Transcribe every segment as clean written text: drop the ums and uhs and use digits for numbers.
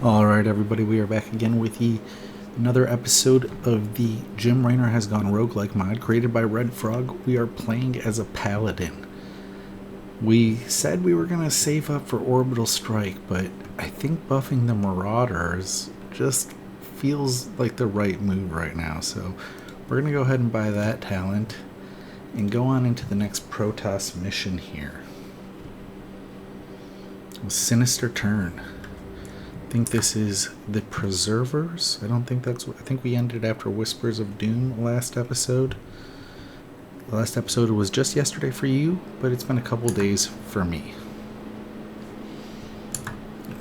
Alright everybody, we are back again with another episode of the Jim Raynor Has Gone Roguelike mod created by Redfrog. We are playing as a Paladin. We said we were going to save up for Orbital Strike, but I think buffing the Marauders just feels like the right move right now. So we're going to go ahead and buy that talent and go on into the next Protoss mission here. A sinister turn. I think this is the Preservers. I don't think that's what... I think we ended after Whispers of Doom last episode. The last episode was just yesterday for you, but it's been a couple days for me.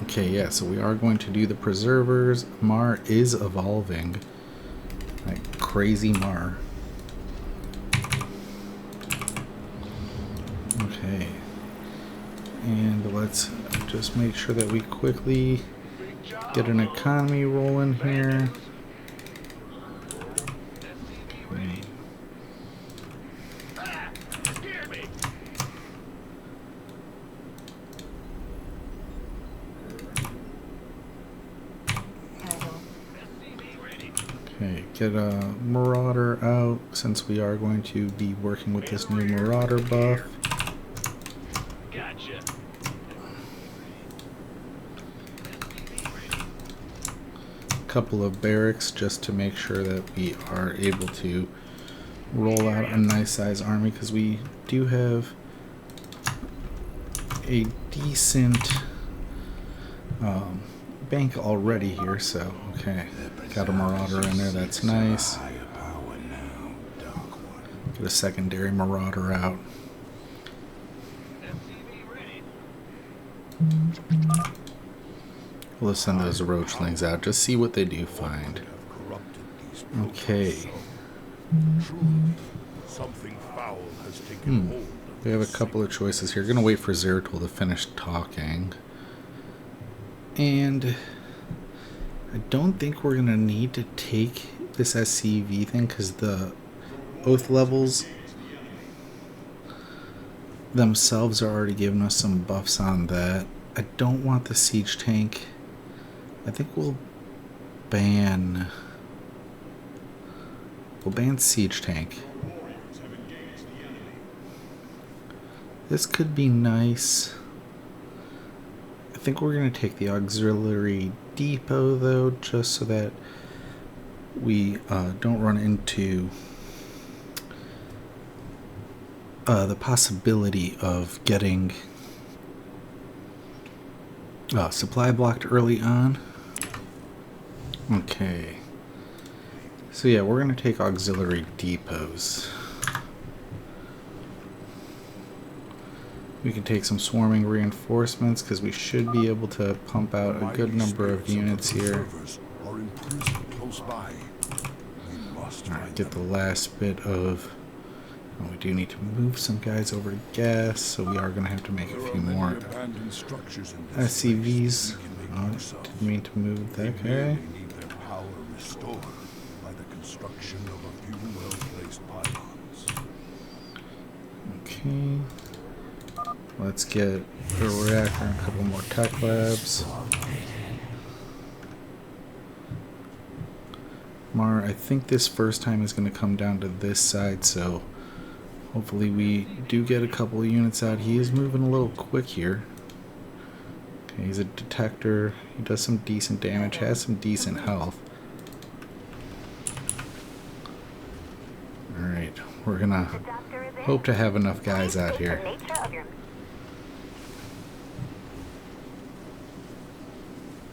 Okay, yeah, so we are going to do the Preservers. Mar is evolving. Like crazy Mar. Okay. And let's just make sure that we quickly get an economy rolling here. Okay, get a Marauder out since we are going to be working with this new Marauder buff. Couple of barracks just to make sure that we are able to roll out a nice size army, because we do have a decent bank already here. So okay, got a Marauder in there, that's nice. Get a secondary Marauder out. We'll send those roachlings out, just see what they do find. Okay. We have a couple of choices here. Gonna wait for Zeratul to finish talking. And I don't think we're gonna need to take this SCV thing, because the oath levels themselves are already giving us some buffs on that. I don't want the siege tank. I think we'll ban siege tank. This could be nice. I think we're going to take the auxiliary depot though, just so that we don't run into the possibility of getting supply blocked early on. Okay. So yeah, we're going to take auxiliary depots. We can take some swarming reinforcements, because we should be able to pump out a good number of units here. Alright, get the last bit of... Oh, we do need to move some guys over to gas, so we are going to have to make a few more SCVs. Oh, didn't mean to move that guy. Okay. Let's get a reactor and a couple more tech labs. Mar, I think this first time is going to come down to this side, so hopefully we do get a couple of units out. He is moving a little quick here. Okay, he's a detector. He does some decent damage, has some decent health. Alright, we're gonna hope to have enough guys out here.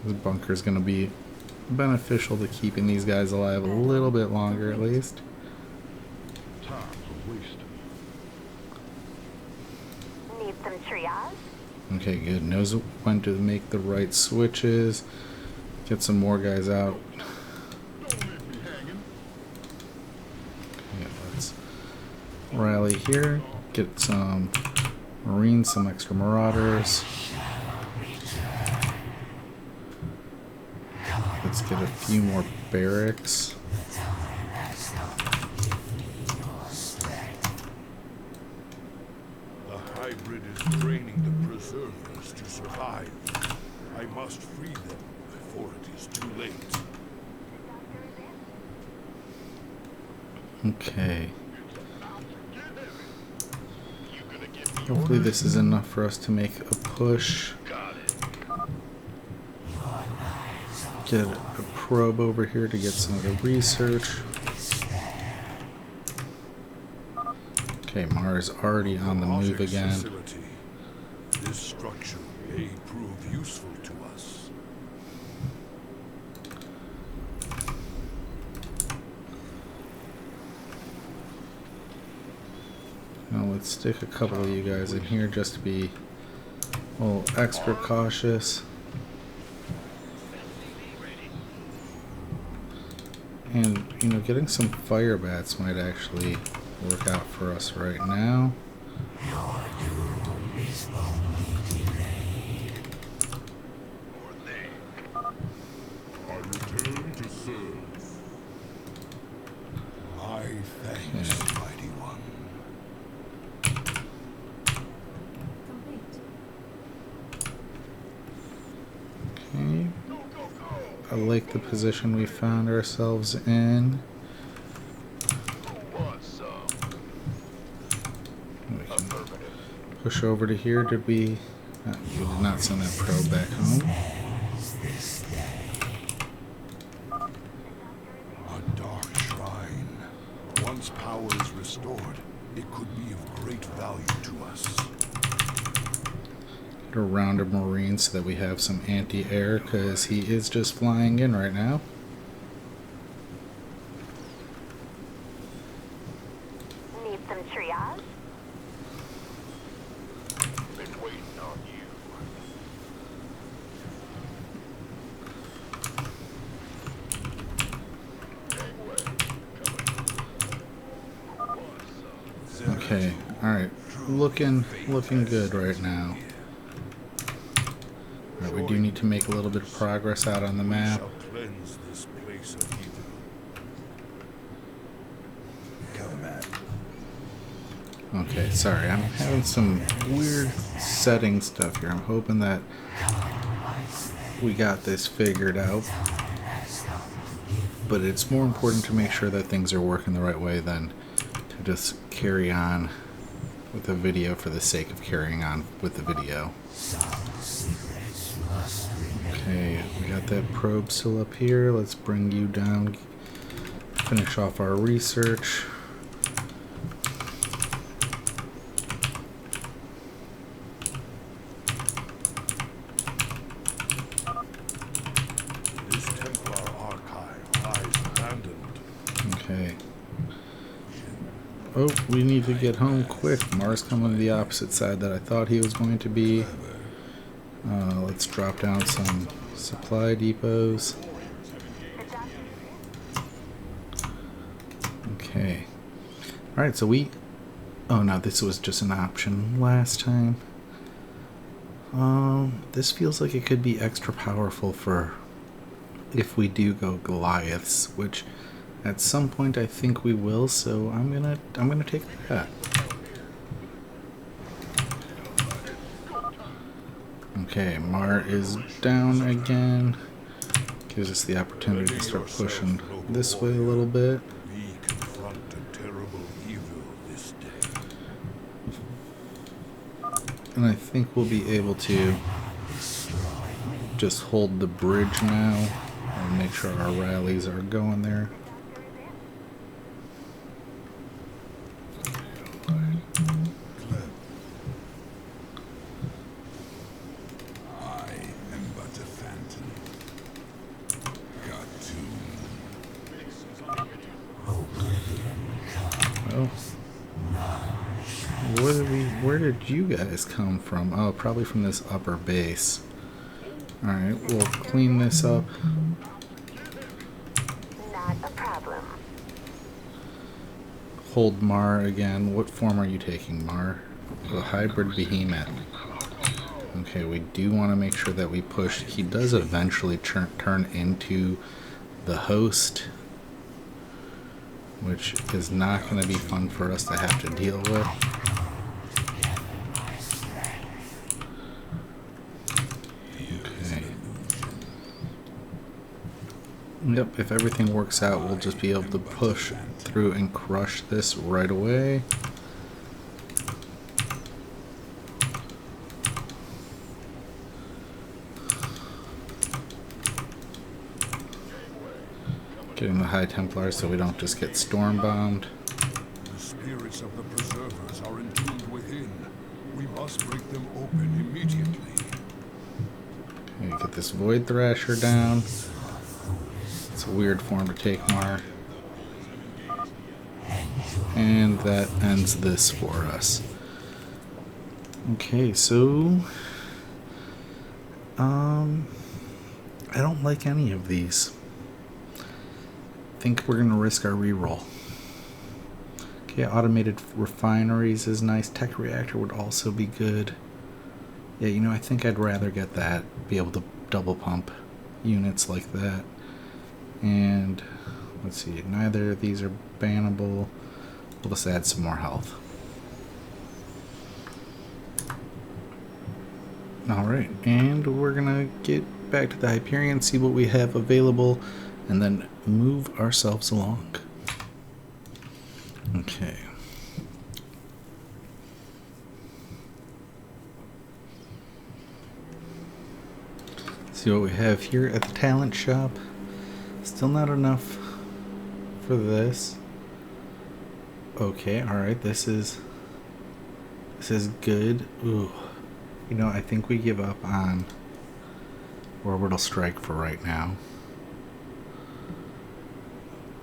This bunker is gonna be beneficial to keeping these guys alive a little bit longer at least. Need some triage? Okay, good. Knows when to make the right switches. Get some more guys out. Okay, let's rally here. Get some Marines, some extra Marauders. Let's get a few more barracks. The hybrid is draining the preservers to survive. I must free them before it is too late. Okay. Hopefully this is enough for us to make a push. Get a probe over here to get some of the research. Okay, Mars already on the move again. This structure may prove useful to us. Now let's stick a couple of you guys in here just to be a little extra cautious. And, you know, getting some fire bats might actually work out for us right now. I return to serve. My thanks, mighty one. Okay. I like the position we found ourselves in. We can push over to here. Did we? We did not send that probe back home. A dark shrine. Once power is restored, it could be of great value to us. Get around a Marine so that we have some anti-air, because he is just flying in right now. Need some triage? Been waiting on you. Okay, alright. Looking good right now. Alright, we do need to make a little bit of progress out on the map. Shall cleanse this place of evil. Come at. Okay, sorry, I'm having some weird setting stuff here. I'm hoping that we got this figured out. But it's more important to make sure that things are working the right way than to just carry on with the video for the sake of carrying on with the video. Okay, we got that probe still up here. Let's bring you down, finish off our research. This Templar archive lies abandoned. Okay. Oh, we need to get home quick. Mars coming to the opposite side that I thought he was going to be. Let's drop down some supply depots. Okay. Alright, so we... Oh no, this was just an option last time. This feels like it could be extra powerful for if we do go Goliaths, which at some point I think we will, so I'm gonna take that. Okay, Mar is down again. Gives us the opportunity to start pushing this way a little bit. We confront a terrible evil this day. And I think we'll be able to just hold the bridge now and make sure our rallies are going there. Where did you guys come from? Oh, probably from this upper base. Alright, we'll clean this up. Not a problem. Hold Mar again. What form are you taking, Mar? A hybrid behemoth. Okay, we do want to make sure that we push. He does eventually turn into the host, which is not going to be fun for us to have to deal with. Yep, if everything works out, we'll just be able to push through and crush this right away. Getting the High Templars so we don't just get storm bombed. The spirits of the preservers are entombed within. We must break them open immediately. Okay, get this Void Thrasher down. It's a weird form to take, Mar. And that ends this for us. Okay, so I don't like any of these. I think we're gonna risk our reroll. Okay, automated refineries is nice. Tech reactor would also be good. Yeah, you know, I think I'd rather get that. Be able to double pump units like that. And let's see, neither of these are bannable. We'll just add some more health. Alright, and we're gonna get back to the Hyperion, see what we have available, and then move ourselves along. Okay. See what we have here at the talent shop. Still not enough for this. Okay, alright, this is good. Ooh. You know, I think we give up on Orbital Strike for right now.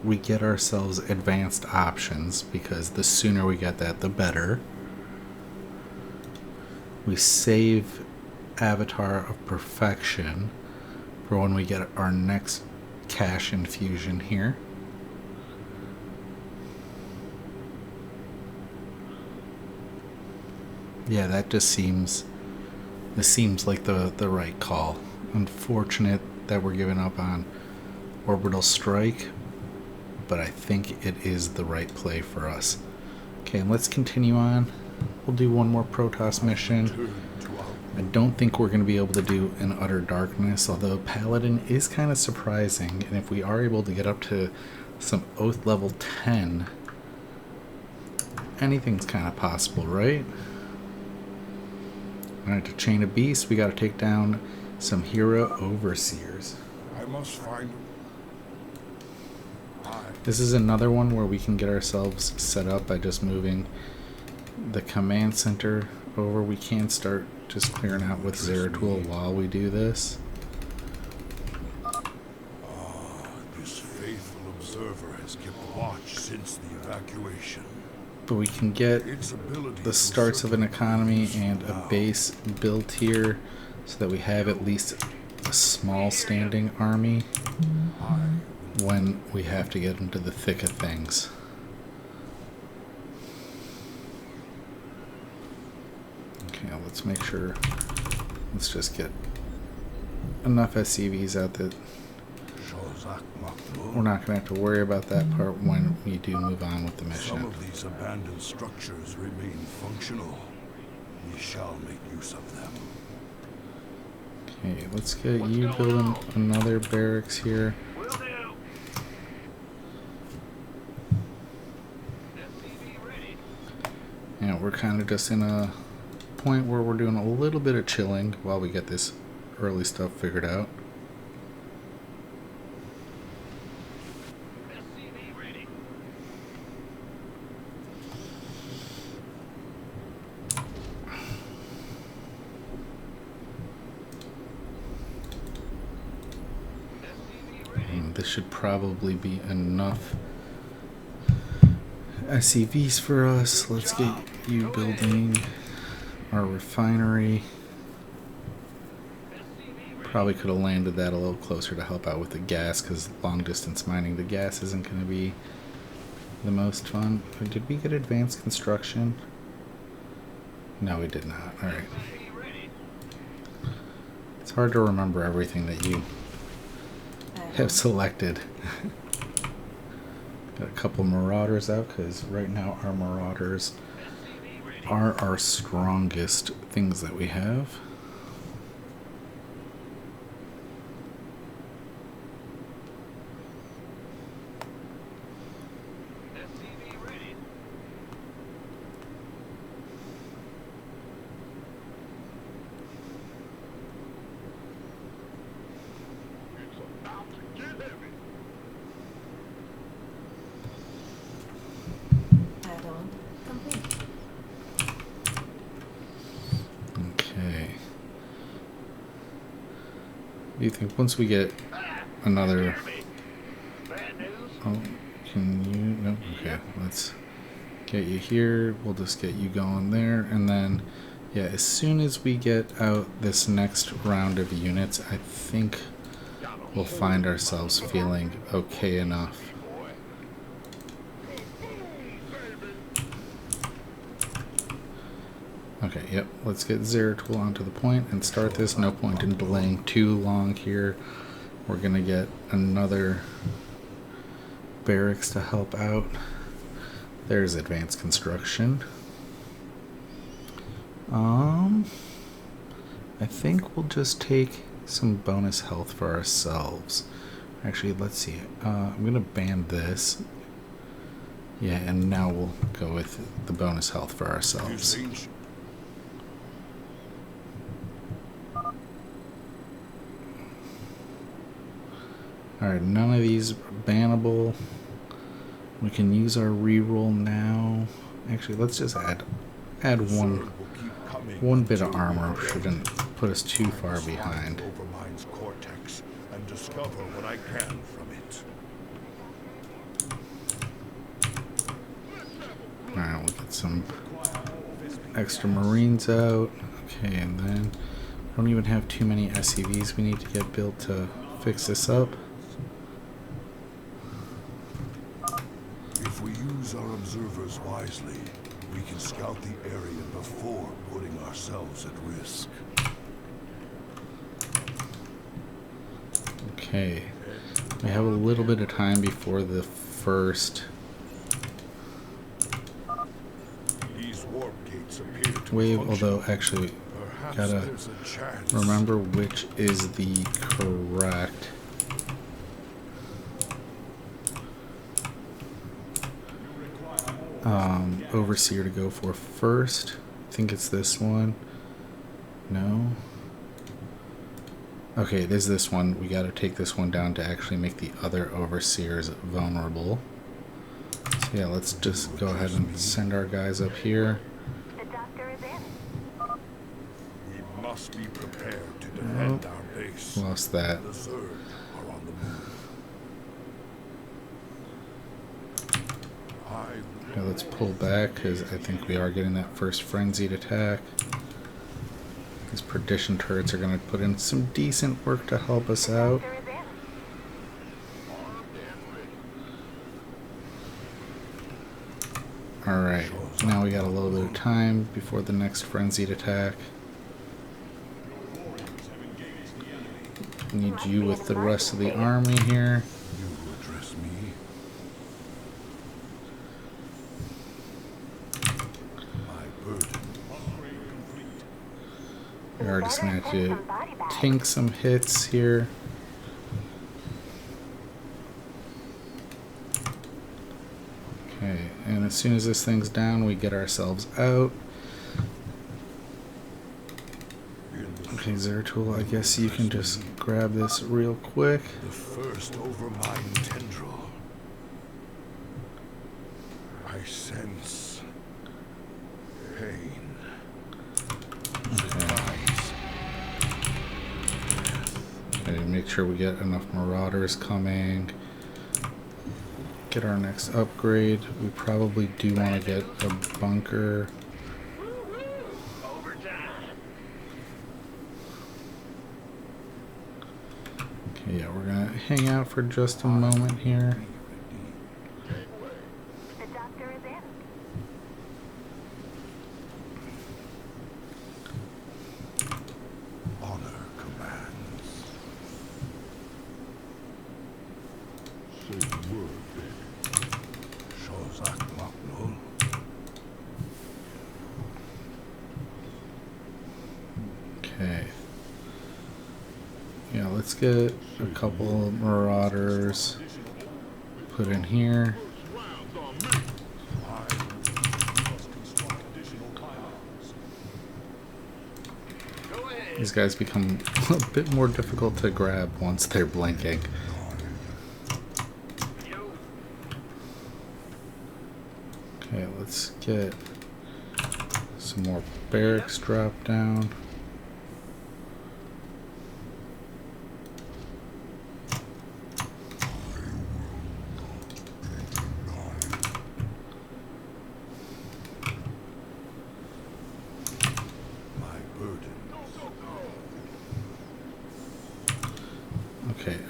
We get ourselves advanced options because the sooner we get that, the better. We save Avatar of Perfection for when we get our next cash infusion here. Yeah, that just seems... This seems like the right call. Unfortunate that we're giving up on Orbital Strike, but I think it is the right play for us. Okay, let's continue on. We'll do one more Protoss mission. I don't think we're going to be able to do an Utter Darkness, although Paladin is kind of surprising, and if we are able to get up to some Oath level 10, anything's kind of possible, right? Alright, to Chain of Beasts, we got to take down some hero overseers. I must find... This is another one where we can get ourselves set up by just moving the command center over. We can start just clearing out with Zeratul while we do this. This faithful observer has kept watch since the evacuation. But we can get the starts of an economy and a base built here so that we have at least a small standing army when we have to get into the thick of things. Okay, let's make sure. Let's just get enough SCVs out that we're not going to have to worry about that part when we do move on with the mission. Some of these abandoned structures remain functional. We shall make use of them. Okay, let's get you building another barracks here. Yeah, we're kind of just in a point where we're doing a little bit of chilling while we get this early stuff figured out. This should probably be enough SCVs for us. Let's get you building our refinery. Probably could have landed that a little closer to help out with the gas, because long distance mining the gas isn't going to be the most fun. Did we get advanced construction? No, we did not. Alright. It's hard to remember everything that you have selected. Got a couple Marauders out, because right now our Marauders are our strongest things that we have. you think once we get another... Oh, can you... No, okay, let's get you here. We'll just get you going there, and then, yeah, as soon as we get out this next round of units, I think we'll find ourselves feeling okay enough. Okay, yep, let's get Zeratul onto the point and start this. No point in delaying too long here. We're gonna get another barracks to help out. There's advanced construction. I think we'll just take some bonus health for ourselves. Actually, let's see. I'm gonna ban this. Yeah, and now we'll go with the bonus health for ourselves. Alright, none of these are bannable. We can use our reroll now. Actually, let's just add one bit of armor. Shouldn't put us too far behind. Over mine's cortex and discover what I can from it. Alright, we'll get some extra marines out. Okay, and then we don't even have too many SCVs we need to get built to fix this up. If we use our observers wisely, we can scout the area before putting ourselves at risk. Okay, we have a little bit of time before the first These warp gates appear to wave, function. although actually Perhaps gotta there's a chance. remember which is the correct overseer to go for first. I think it's this one. No. Okay, it is this one. We gotta take this one down to actually make the other overseers vulnerable. So yeah, let's just go ahead and send our guys up here. The doctor is in. We must be prepared to defend our base. Lost that. The Zerg are on the move. Okay, let's pull back because I think we are getting that first frenzied attack. These perdition turrets are going to put in some decent work to help us out. Doctor is in. Alright, now we got a little bit of time before the next frenzied attack. Need you with the rest of the army here. You address me. My burden. We are just going to have to tank some hits here. Okay, and as soon as this thing's down, we get ourselves out. Okay, Zeratul, I guess you can just grab this real quick. The first overmind tendril. I sense pain. Okay, make sure we get enough marauders coming. Get our next upgrade. We probably do want to get a bunker. Okay, yeah, we're gonna hang out for just a moment here. The doctor is in. Honor commands. Say the word, baby. Shozak Maknul. Okay. Yeah, let's get a couple marauders put in here. These guys become a bit more difficult to grab once they're blinking. Okay, let's get some more barracks dropped down.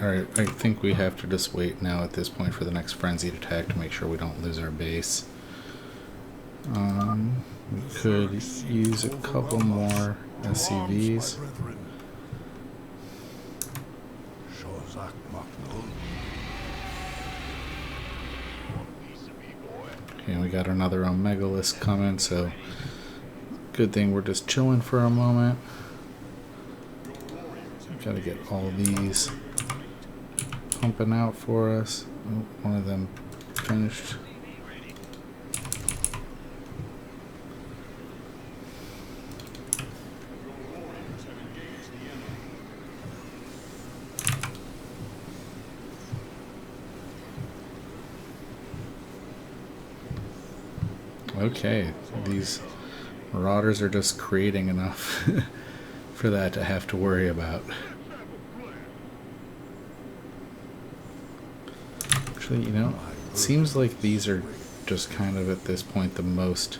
alright. I think we have to just wait now at this point for the next frenzied attack to make sure we don't lose our base. We could use a couple more SCVs. Okay, we got another Omegalisk coming, so good thing we're just chilling for a moment. Gotta get all these pumping out for us. Oh, one of them finished. Okay, these marauders are just creating enough for that to have to worry about. Actually, you know, it seems like these are just kind of at this point the most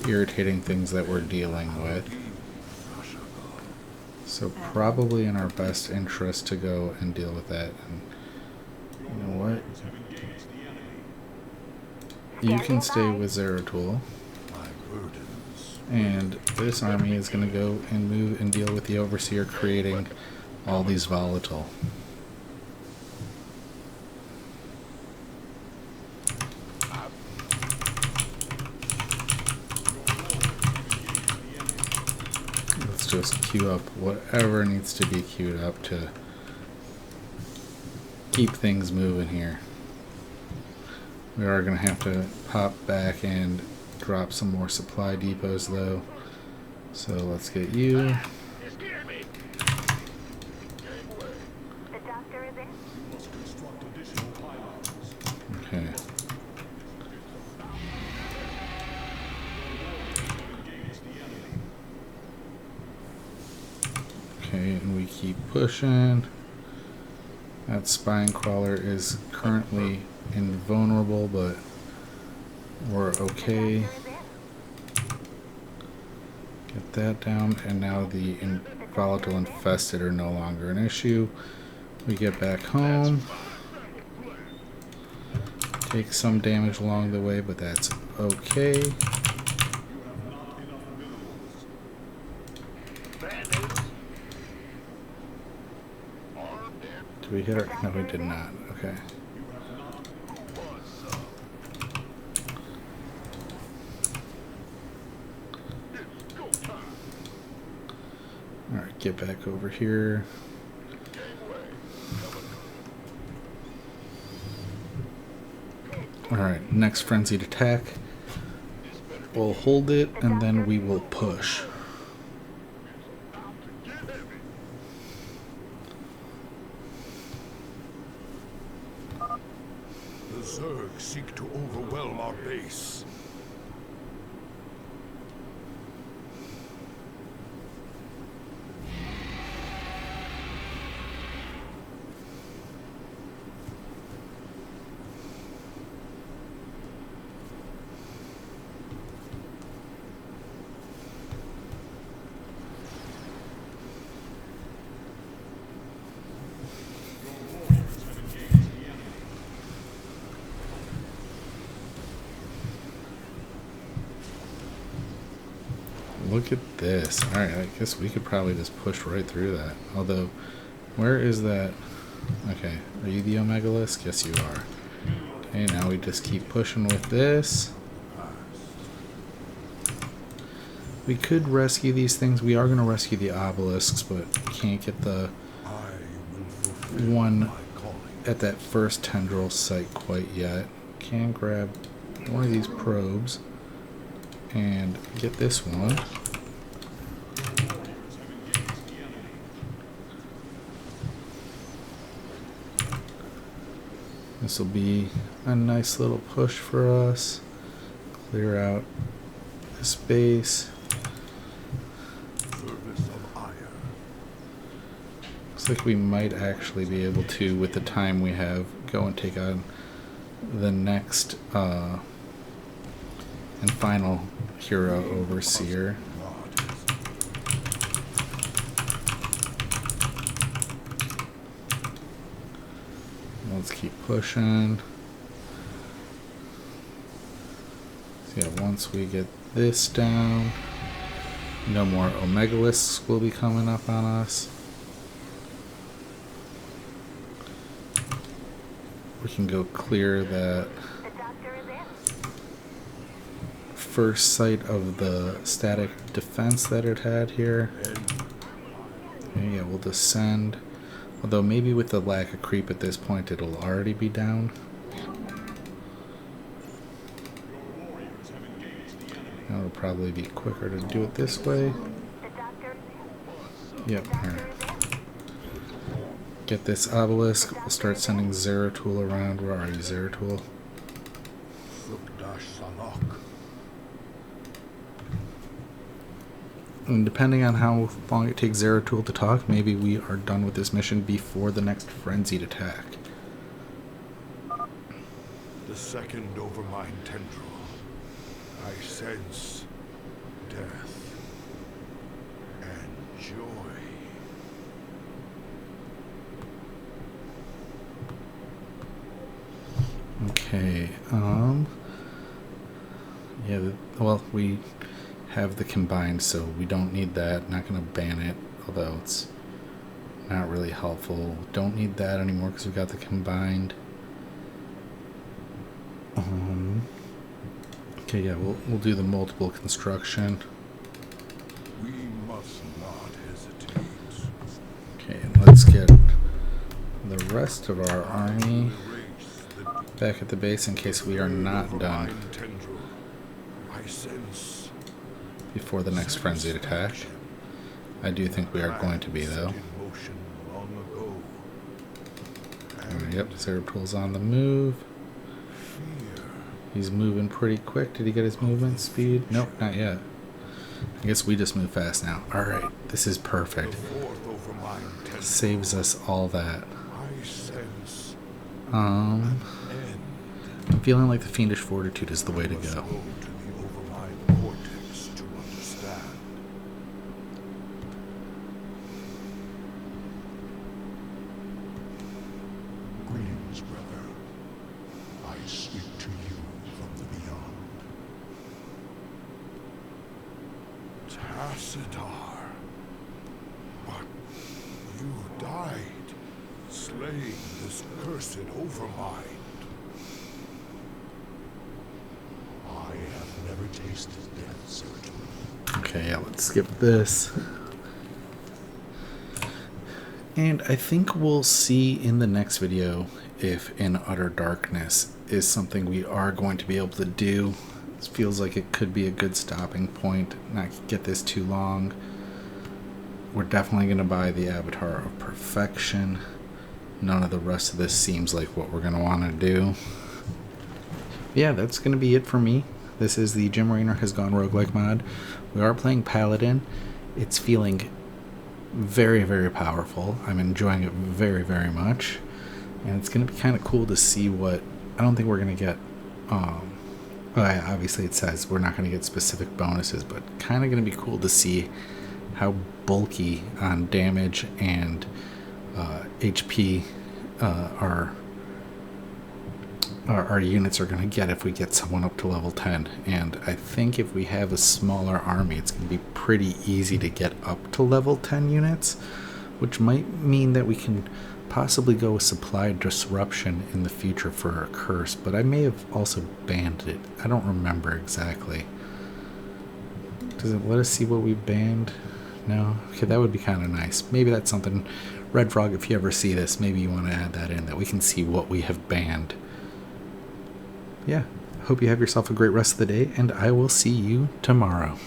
irritating things that we're dealing with. So probably in our best interest to go and deal with that. And you know what? You can stay with Zeratul. And this army is going to go and move and deal with the Overseer creating all these volatile. Let's just queue up whatever needs to be queued up to keep things moving here. We are going to have to pop back and drop some more supply depots though. So let's get you. The doctor is in. Okay. Okay, and we keep pushing. That spine crawler is currently invulnerable, but we're okay. Get that down, and now the volatile infested are no longer an issue. We get back home. Take some damage along the way, but that's okay. Did we hit her? No, we did not. Okay. Alright, get back over here. Alright, next frenzied attack. We'll hold it and then we will push. The Zerg seek to overwhelm our base. Look at this. Alright, I guess we could probably just push right through that. Although, where is that? Okay, are you the Omegalisk? Yes, you are. Okay, now we just keep pushing with this. We could rescue these things. We are going to rescue the obelisks, but can't get the one at that first tendril site quite yet. Can grab one of these probes and get this one. This will be a nice little push for us. Clear out this base. Looks like we might actually be able to, with the time we have, go and take on the next and final hero Overseer. let's keep pushing. So yeah, once we get this down, no more Omegalisks will be coming up on us. We can go clear that The doctor is in. first sight of the static defense that it had here. Okay, yeah, we'll descend. Although maybe with the lack of creep at this point, it'll already be down. It'll probably be quicker to do it this way. The doctor is in. Yep. All right. Get this obelisk. We'll start sending Zeratul around. Where are you, Zeratul? And depending on how long it takes Zeratul to talk, maybe we are done with this mission before the next frenzied attack. The second overmind tendril. I sense death and joy. Okay, yeah, well, we have the combined, so we don't need that. Not going to ban it, although it's not really helpful. Don't need that anymore because we got the combined. Okay, yeah, we'll do the multiple construction. We must not hesitate. Okay, and let's get the rest of our army back at the base in case we are not done I sense before the next frenzied attack. I do think we are going to be, though. Yep, Zeratul's on the move. He's moving pretty quick. Did he get his movement speed? Nope, not yet. I guess we just move fast now. Alright, this is perfect. Saves us all that. I'm feeling like the Fiendish Fortitude is the way to go. Greetings, brother. I speak to you from the beyond. Tacitar. But you died, slaying this cursed overmind. I have never tasted death, Zeratul. Okay, yeah, let's skip this. And I think we'll see in the next video if In Utter Darkness is something we are going to be able to do. It feels like it could be a good stopping point, not get this too long. We're definitely going to buy the Avatar of Perfection. None of the rest of this seems like what we're going to want to do. Yeah, that's going to be it for me. This is the Jim Raynor Has Gone Roguelike mod. We are playing Paladin. It's feeling very, very powerful. I'm enjoying it very, very much. And it's going to be kind of cool to see what... I don't think we're going to get... obviously it says we're not going to get specific bonuses, but kind of going to be cool to see how bulky on damage and HP our units are going to get if we get someone up to level 10. And I think if we have a smaller army, it's going to be pretty easy to get up to level 10 units, which might mean that we can possibly go with supply disruption in the future for a curse, but I may have also banned it. I don't remember exactly. Does it let us see what we banned? No? Okay, that would be kind of nice. Maybe that's something, Redfrog, if you ever see this, maybe you want to add that in, that we can see what we have banned. Yeah, hope you have yourself a great rest of the day, and I will see you tomorrow.